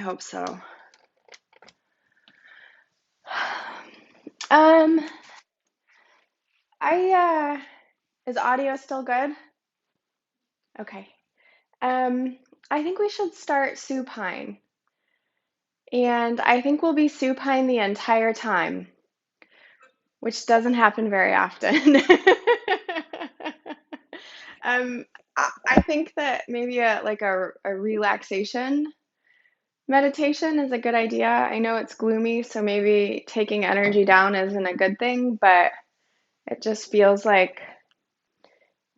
I hope so. Um, is audio still good? Okay. Um, I think we should start supine. And I think we'll be supine the entire time, which doesn't happen very often. Um, I think that maybe a relaxation meditation is a good idea. I know it's gloomy, so maybe taking energy down isn't a good thing, but it just feels like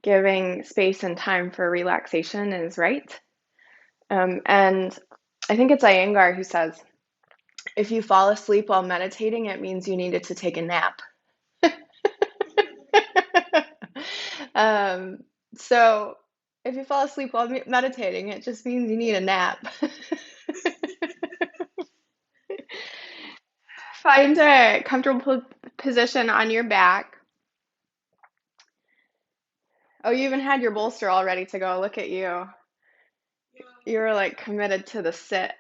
giving space and time for relaxation is right. And I think it's Iyengar who says, if you fall asleep while meditating, it means you needed to take a nap. Um, so if you fall asleep while meditating, it just means you need a nap. Find a comfortable position on your back. Oh, you even had your bolster all ready to go. Look at you. You were like committed to the sit.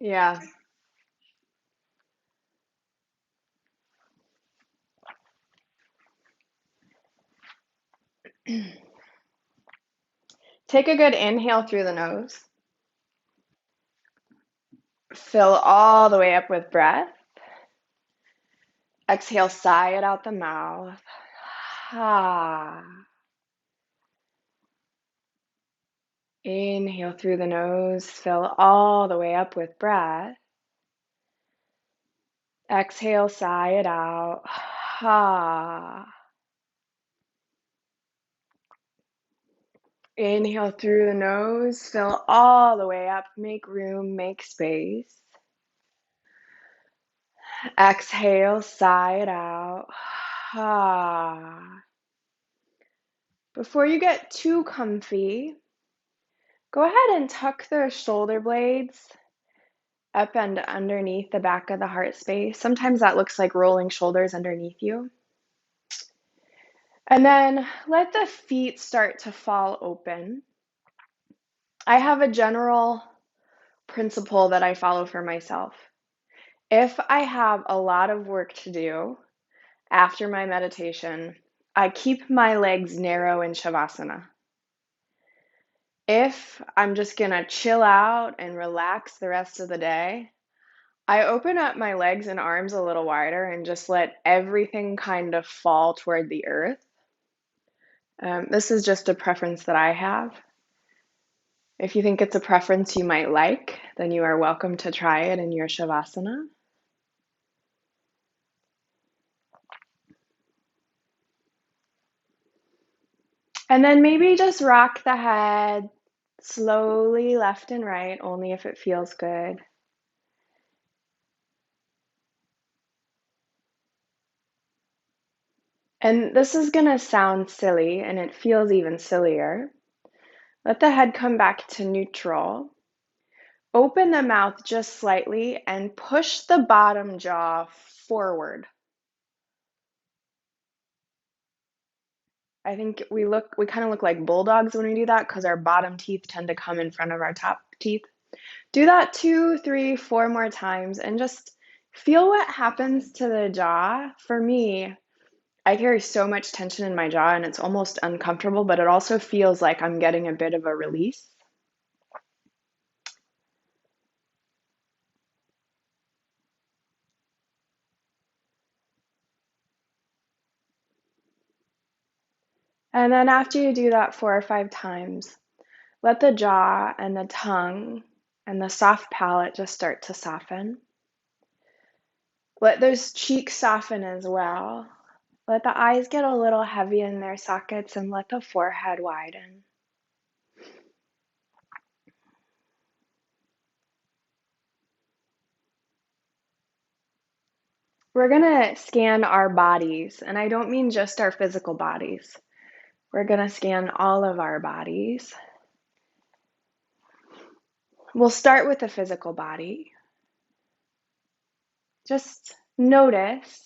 Yeah. Take a good inhale through the nose. Fill all the way up with breath. Exhale, sigh it out the mouth. Ah. Inhale through the nose. Fill all the way up with breath. Exhale, sigh it out. Ah. Inhale through the nose. Fill all the way up. Make room, make space. Exhale, sigh it out. Ah. Before you get too comfy, go ahead and tuck the shoulder blades up and underneath the back of the heart space. Sometimes that looks like rolling shoulders underneath you. And then let the feet start to fall open. I have a general principle that I follow for myself. If I have a lot of work to do after my meditation, I keep my legs narrow in Shavasana. If I'm just gonna chill out and relax the rest of the day, I open up my legs and arms a little wider and just let everything kind of fall toward the earth. This is just a preference that I have. If you think it's a preference you might like, then you are welcome to try it in your Shavasana. And then maybe just rock the head slowly left and right, only if it feels good. And this is going to sound silly, and it feels even sillier. Let the head come back to neutral. Open the mouth just slightly and push the bottom jaw forward. I think we kind of look like bulldogs when we do that because our bottom teeth tend to come in front of our top teeth. Do that 2, 3, 4 more times and just feel what happens to the jaw. For me, I carry so much tension in my jaw and it's almost uncomfortable, but it also feels like I'm getting a bit of a release. And then after you do that 4 or 5 times, let the jaw and the tongue and the soft palate just start to soften. Let those cheeks soften as well. Let the eyes get a little heavy in their sockets and let the forehead widen. We're going to scan our bodies, and I don't mean just our physical bodies. We're going to scan all of our bodies. We'll start with the physical body. Just notice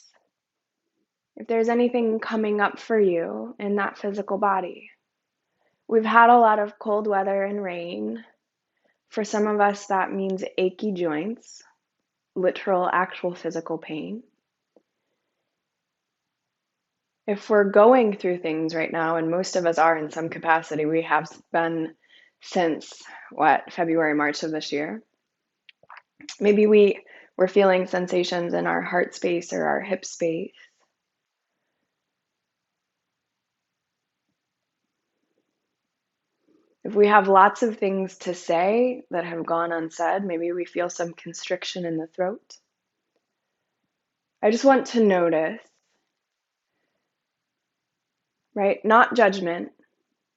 If there's anything coming up for you in that physical body. We've had a lot of cold weather and rain. For some of us, that means achy joints, literal, actual physical pain. If we're going through things right now, and most of us are in some capacity, we have been since, February, March of this year. Maybe we're feeling sensations in our heart space or our hip space. If we have lots of things to say that have gone unsaid, maybe we feel some constriction in the throat. I just want to notice, right? Not judgment,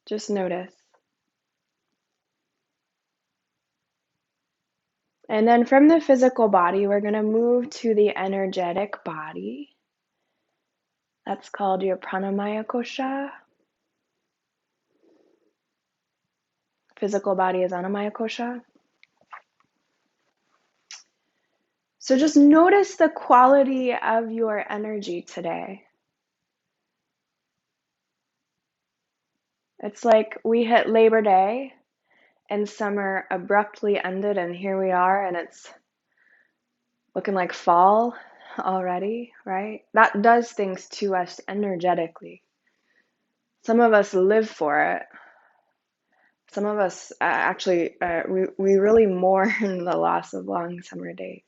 just notice. And then from the physical body, we're going to move to the energetic body. That's called your pranamaya kosha. Physical body is anamaya kosha. So just notice the quality of your energy today. It's like we hit Labor Day and summer abruptly ended, and here we are, and it's looking like fall already, right? That does things to us energetically. Some of us live for it. Some of us we really mourn the loss of long summer days.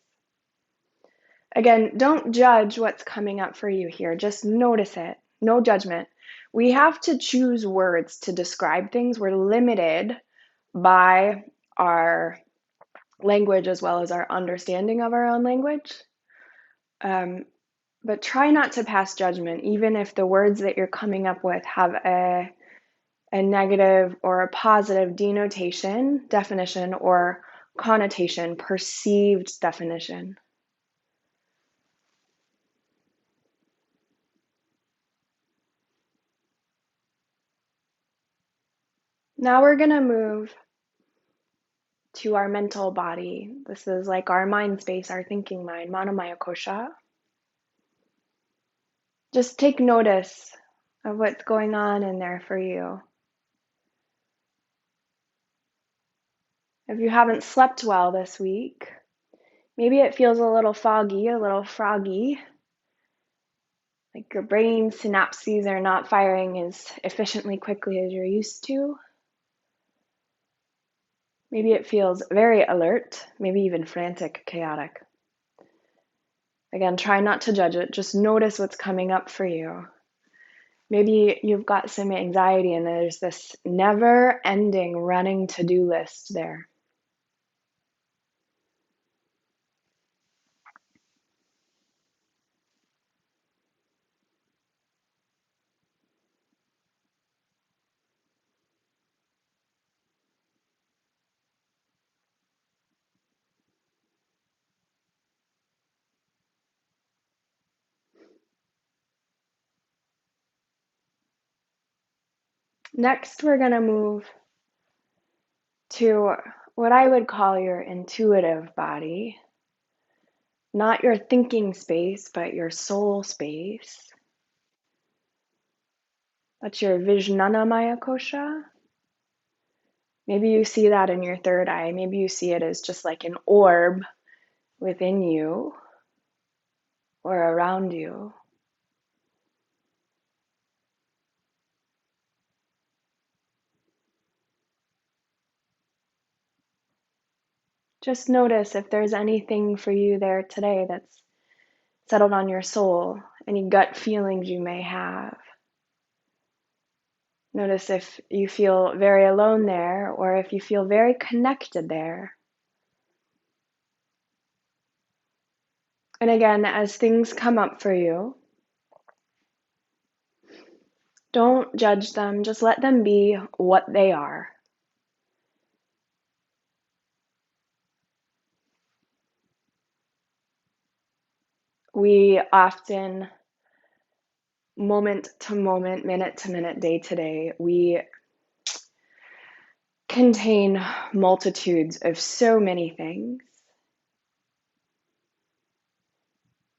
Again, don't judge what's coming up for you here. Just notice it. No judgment. We have to choose words to describe things. We're limited by our language as well as our understanding of our own language. But try not to pass judgment, even if the words that you're coming up with have a negative or a positive denotation, definition, or connotation, perceived definition. Now we're going to move to our mental body. This is like our mind space, our thinking mind, manomaya kosha. Just take notice of what's going on in there for you. If you haven't slept well this week, maybe it feels a little foggy, a little froggy, like your brain synapses are not firing as efficiently quickly as you're used to. Maybe it feels very alert, maybe even frantic, chaotic. Again, try not to judge it. Just notice what's coming up for you. Maybe you've got some anxiety and there's this never-ending running to-do list there. Next, we're going to move to what I would call your intuitive body. Not your thinking space, but your soul space. That's your Vijnanamaya kosha. Maybe you see that in your third eye. Maybe you see it as just like an orb within you or around you. Just notice if there's anything for you there today that's settled on your soul, any gut feelings you may have. Notice if you feel very alone there or if you feel very connected there. And again, as things come up for you, don't judge them, just let them be what they are. We often, moment to moment, minute to minute, day to day, we contain multitudes of so many things.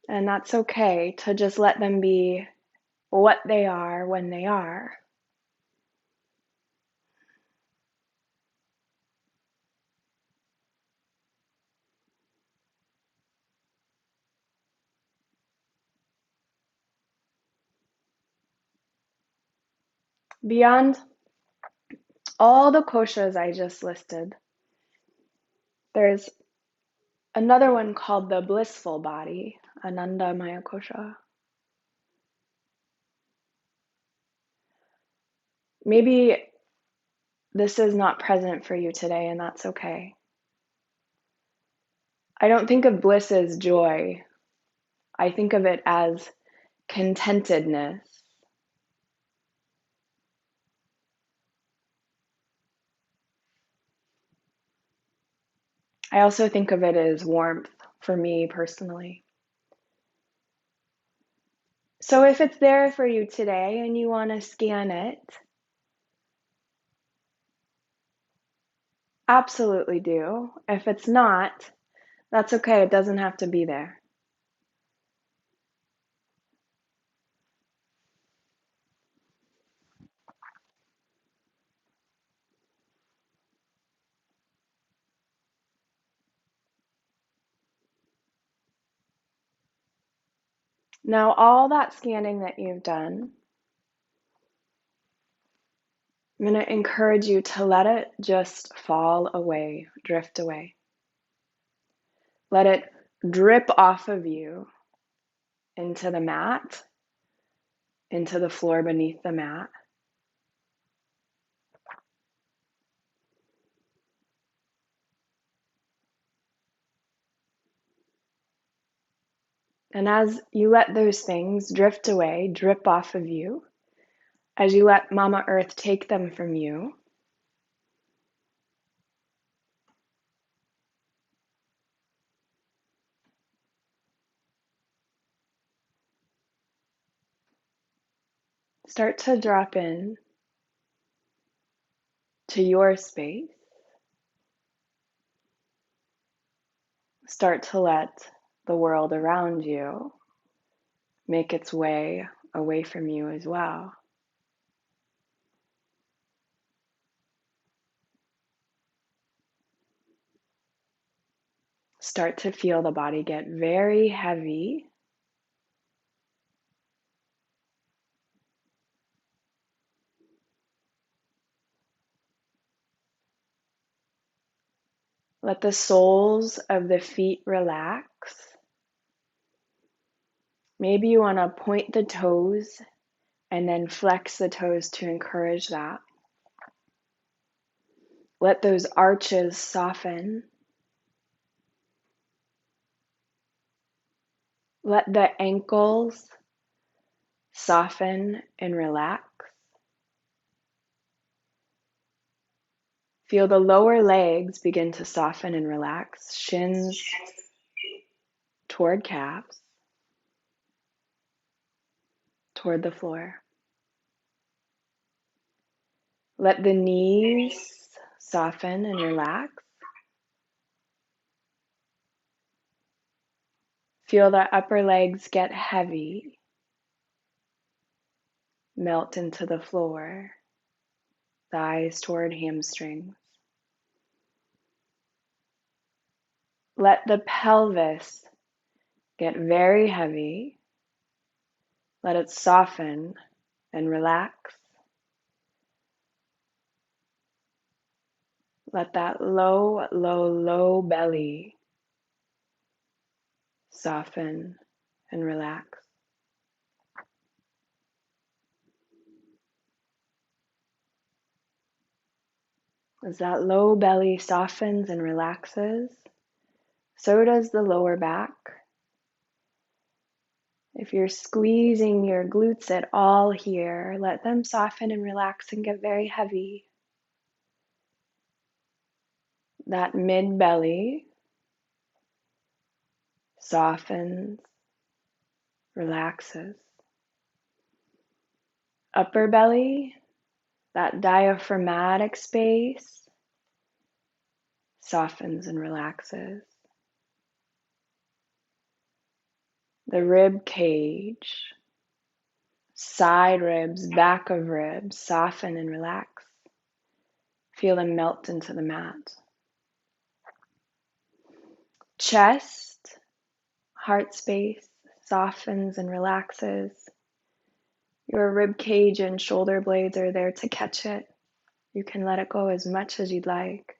And that's okay to just let them be what they are when they are. Beyond all the koshas I just listed, there's another one called the Blissful Body, Anandamaya Kosha. Maybe this is not present for you today, and that's okay. I don't think of bliss as joy. I think of it as contentedness. I also think of it as warmth for me personally. So if it's there for you today and you want to scan it, absolutely do. If it's not, that's okay. It doesn't have to be there. Now, all that scanning that you've done, I'm going to encourage you to let it just fall away, drift away. Let it drip off of you into the mat, into the floor beneath the mat. And as you let those things drift away, drip off of you, as you let Mama Earth take them from you, start to drop in to your space. Start to let the world around you make its way away from you as well. Start to feel the body get very heavy. Let the soles of the feet relax. Maybe you want to point the toes and then flex the toes to encourage that. Let those arches soften. Let the ankles soften and relax. Feel the lower legs begin to soften and relax. Shins toward calves, toward the floor. Let the knees soften and relax. Feel the upper legs get heavy, melt into the floor, thighs toward hamstrings. Let the pelvis get very heavy. Let it soften and relax. Let that low belly soften and relax. As that low belly softens and relaxes, so does the lower back. If you're squeezing your glutes at all here, let them soften and relax and get very heavy. That mid belly softens, relaxes. Upper belly, that diaphragmatic space, softens and relaxes. The rib cage Side ribs, back of ribs, soften and relax. Feel them melt into the mat. Chest, heart space, softens and relaxes. Your rib cage and shoulder blades are there to catch it. You can let it go as much as you'd like.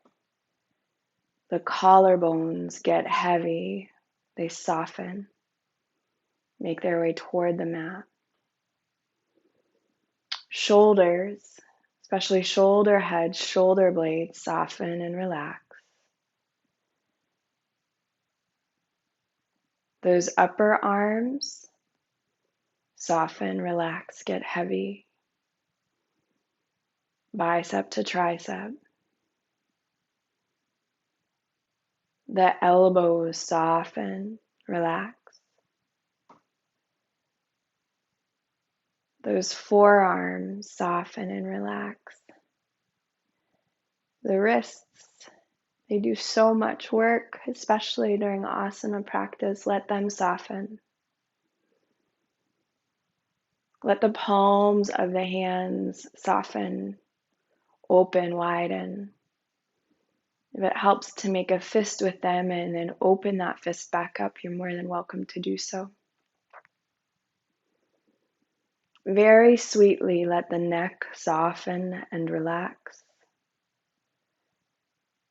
The collarbones get heavy. They soften, make their way toward the mat. Shoulders, especially shoulder head, shoulder blades, soften and relax. Those upper arms, soften, relax, get heavy. Bicep to tricep. The elbows soften, relax. Those forearms soften and relax. The wrists, they do so much work, especially during asana practice. Let them soften. Let the palms of the hands soften, open, widen. If it helps to make a fist with them and then open that fist back up, you're more than welcome to do so. Very sweetly, let the neck soften and relax.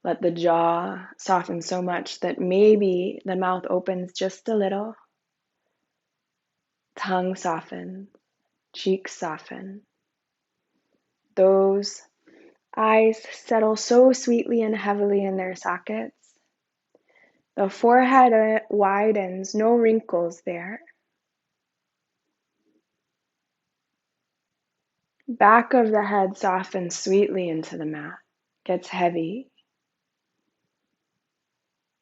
Let the jaw soften so much that maybe the mouth opens just a little. Tongue softens, cheeks soften. Those eyes settle so sweetly and heavily in their sockets. The forehead widens, no wrinkles there. Back of the head softens sweetly into the mat, gets heavy.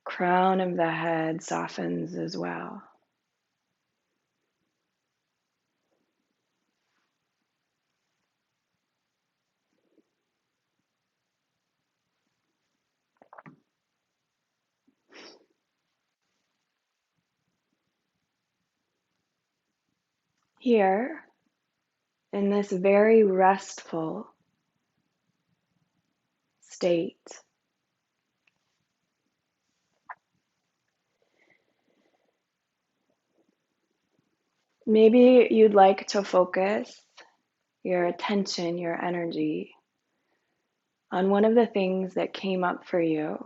Crown of the head softens as well. Here, in this very restful state, maybe you'd like to focus your attention, your energy on one of the things that came up for you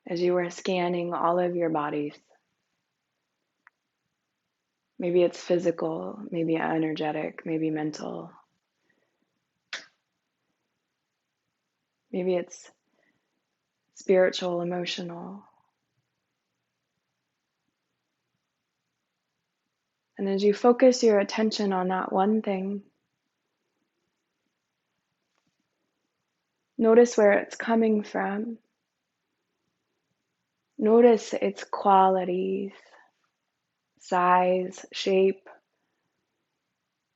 as you were scanning all of your bodies. Maybe it's physical, maybe energetic, maybe mental. Maybe it's spiritual, emotional. And as you focus your attention on that one thing, notice where it's coming from. Notice its qualities, size, shape,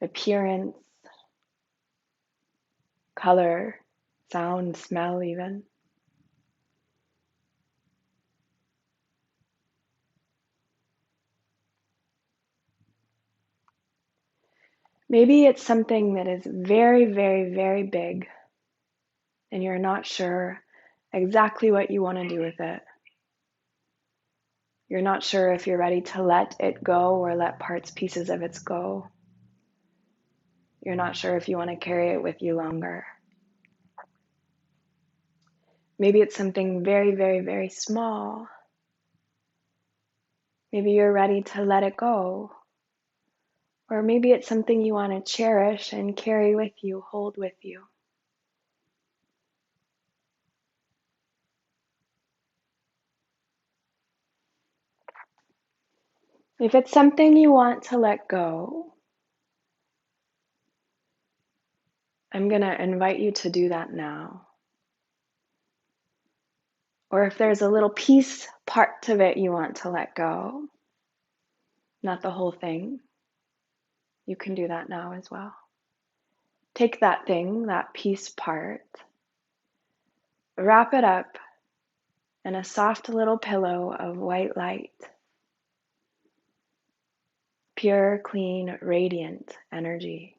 appearance, color, sound, smell even. Maybe it's something that is very, very, very big and you're not sure exactly what you want to do with it. You're not sure if you're ready to let it go or let parts, pieces of it go. You're not sure if you want to carry it with you longer. Maybe it's something very, very, very small. Maybe you're ready to let it go. Or maybe it's something you want to cherish and carry with you, hold with you. If it's something you want to let go, I'm going to invite you to do that now. Or if there's a little piece, part of it you want to let go, not the whole thing, you can do that now as well. Take that thing, that piece part, wrap it up in a soft little pillow of white light. pure, clean, radiant energy.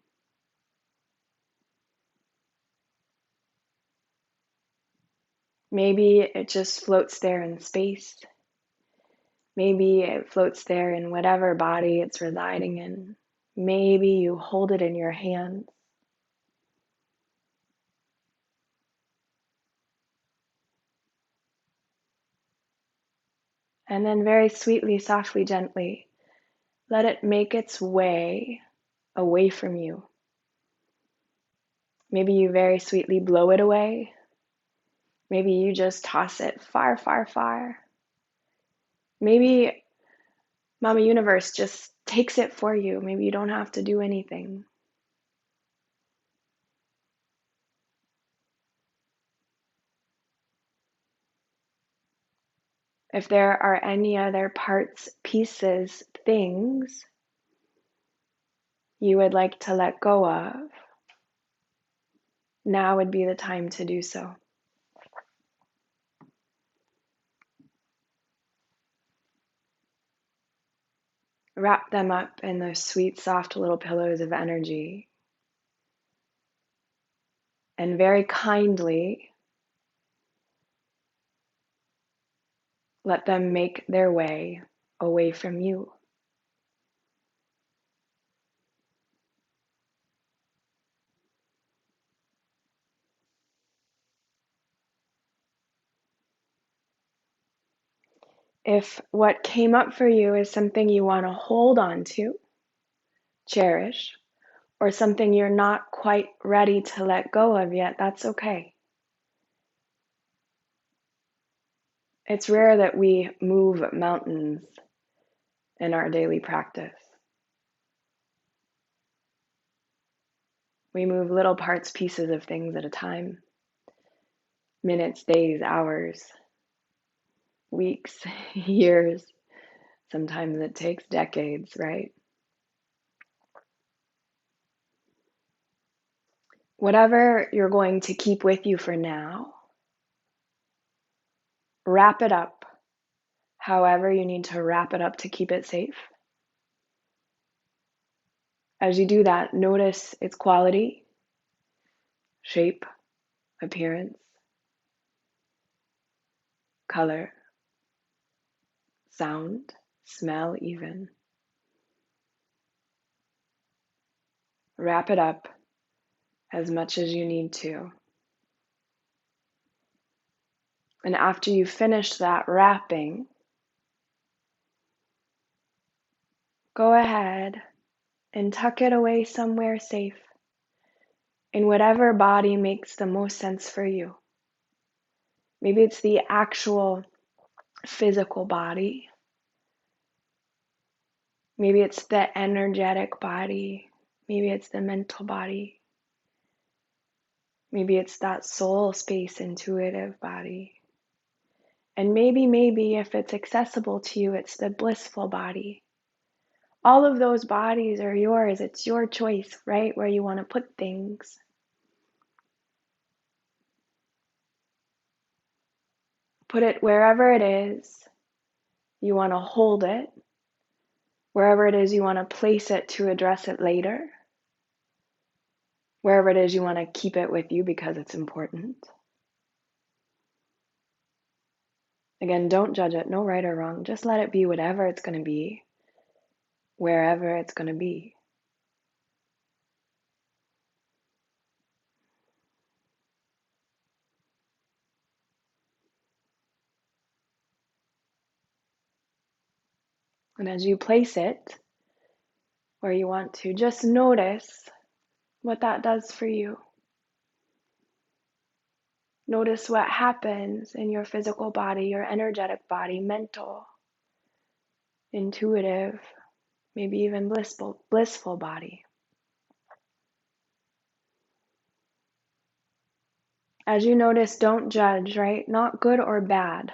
Maybe it just floats there in space. Maybe it floats there in whatever body it's residing in. Maybe you hold it in your hands. And then very sweetly, softly, gently, let it make its way away from you. Maybe you very sweetly blow it away. Maybe you just toss it far, far, far. Maybe Mama Universe just takes it for you. Maybe you don't have to do anything. If there are any other parts, pieces, things you would like to let go of, now would be the time to do so. Wrap them up in those sweet, soft little pillows of energy. And very kindly, let them make their way away from you. If what came up for you is something you want to hold on to, cherish, or something you're not quite ready to let go of yet, that's okay. It's rare that we move mountains in our daily practice. We move little parts, pieces of things at a time. Minutes, days, hours, weeks, years. Sometimes it takes decades, right? Whatever you're going to keep with you for now, wrap it up however you need to wrap it up to keep it safe. As you do that, notice its quality, shape, appearance, color, sound, smell even. Wrap it up as much as you need to. And after you finish that wrapping, go ahead and tuck it away somewhere safe in whatever body makes the most sense for you. Maybe it's the actual physical body. Maybe it's the energetic body. Maybe it's the mental body. Maybe it's that soul space, intuitive body. And maybe if it's accessible to you, it's the blissful body. All of those bodies are yours. It's your choice, right? Where you want to put things. Put it wherever it is you want to hold it, wherever it is you want to place it to address it later, wherever it is you want to keep it with you because it's important. Again, don't judge it, no right or wrong. Just let it be whatever it's going to be, wherever it's going to be. And as you place it where you want to, just notice what that does for you. Notice what happens in your physical body, your energetic body, mental, intuitive, maybe even blissful body. As you notice, don't judge, right? Not good or bad,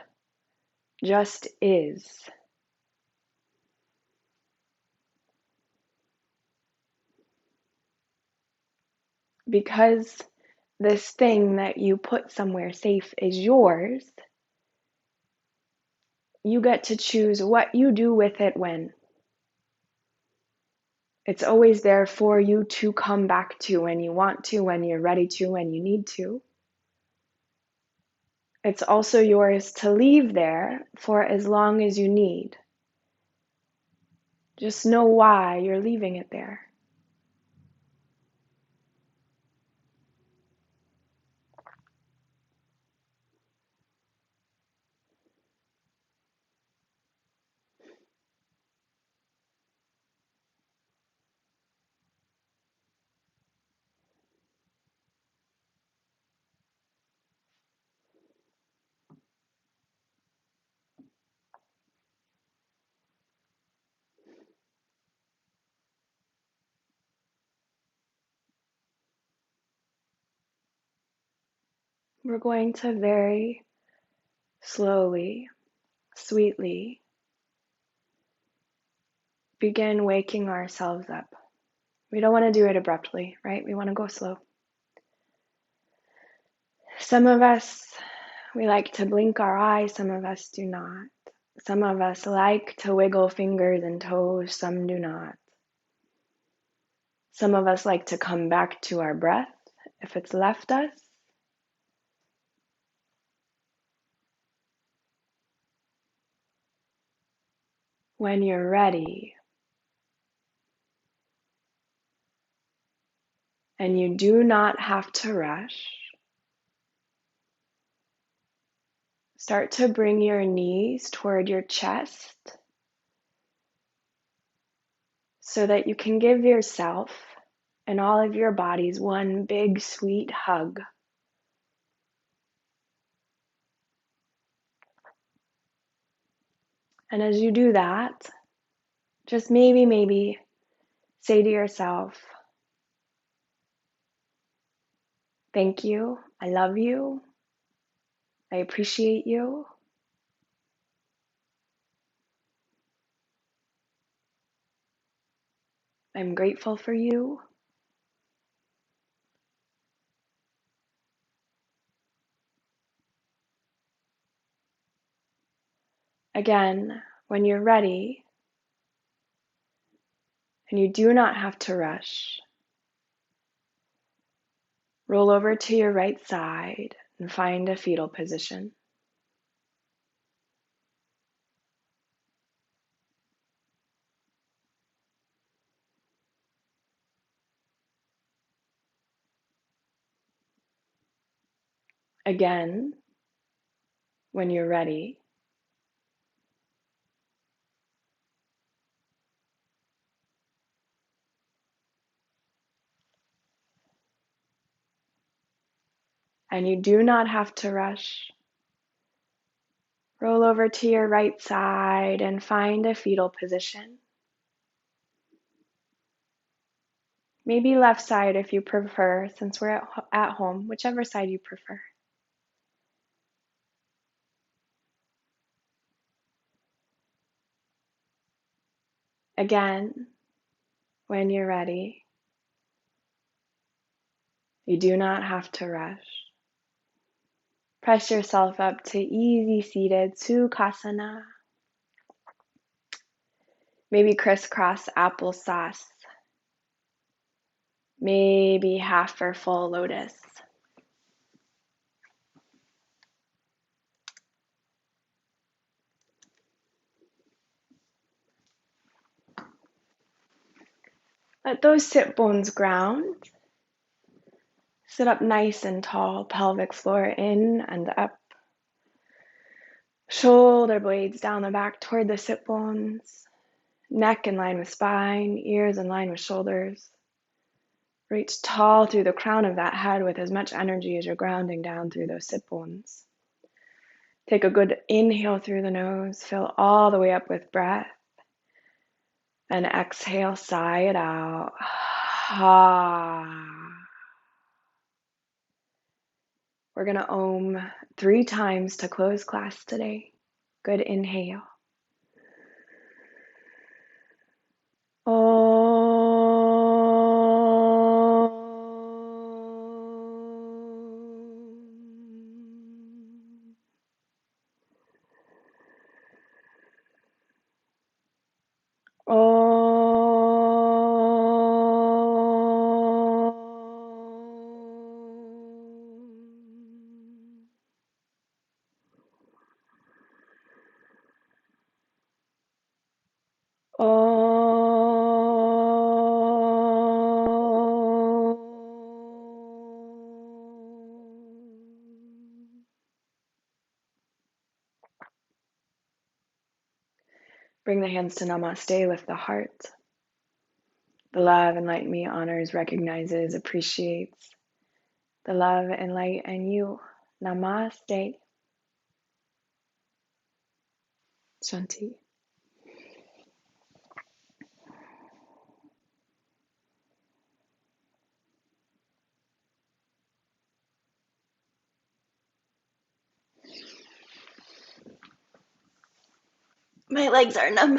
just is. Because this thing that you put somewhere safe is yours, you get to choose what you do with it when. It's always there for you to come back to when you want to, when you're ready to, when you need to. It's also yours to leave there for as long as you need. Just know why you're leaving it there. We're going to very slowly, sweetly begin waking ourselves up. We don't want to do it abruptly, right? We want to go slow. Some of us, we like to blink our eyes, some of us do not. Some of us like to wiggle fingers and toes, some do not. Some of us like to come back to our breath if it's left us. When you're ready, and you do not have to rush, start to bring your knees toward your chest so that you can give yourself and all of your bodies one big sweet hug. And as you do that, just maybe say to yourself, thank you, I love you, I appreciate you, I'm grateful for you. Again, when you're ready, and you do not have to rush, roll over to your right side and find a fetal position. Again, when you're ready, and you do not have to rush, roll over to your right side and find a fetal position. Maybe left side if you prefer, since we're at home, whichever side you prefer. Again, when you're ready, you do not have to rush. Press yourself up to easy seated Sukhasana. Maybe crisscross applesauce. Maybe half or full lotus. Let those sit bones ground. Sit up nice and tall, pelvic floor in and up. Shoulder blades down the back toward the sit bones. Neck in line with spine, ears in line with shoulders. Reach tall through the crown of that head with as much energy as you're grounding down through those sit bones. Take a good inhale through the nose, fill all the way up with breath. And exhale, sigh it out. We're going to Om 3 times to close class today. Good inhale. Om. Bring the hands to Namaste, lift the heart. The love and light in me honors, recognizes, appreciates the love and light in you. Namaste. Shanti. My legs are numb.